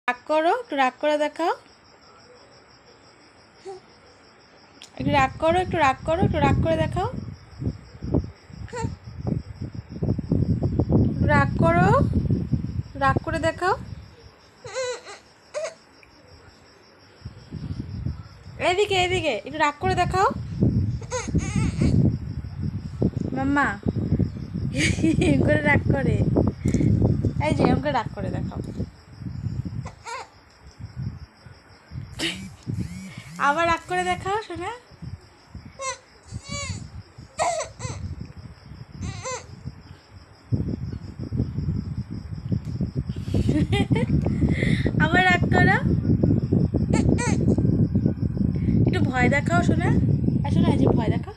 রাগ করো, একটু রাগ করে দেখাও। একটু রাগ করো, একটু রাগ করো, একটু রাগ করে দেখাও। রাগ করো, রাগ করে দেখাও। এদিকে এদিকে একটু রাগ করে দেখাও। মাম্মা করে রাগ করে, এই যে আমাকে রাগ করে দেখাও। আবার রাগ করে দেখাও শোনা। আবার রাগ করো, একটু ভয় দেখাও শোনা। শোনা, এই যে ভয় দেখাও।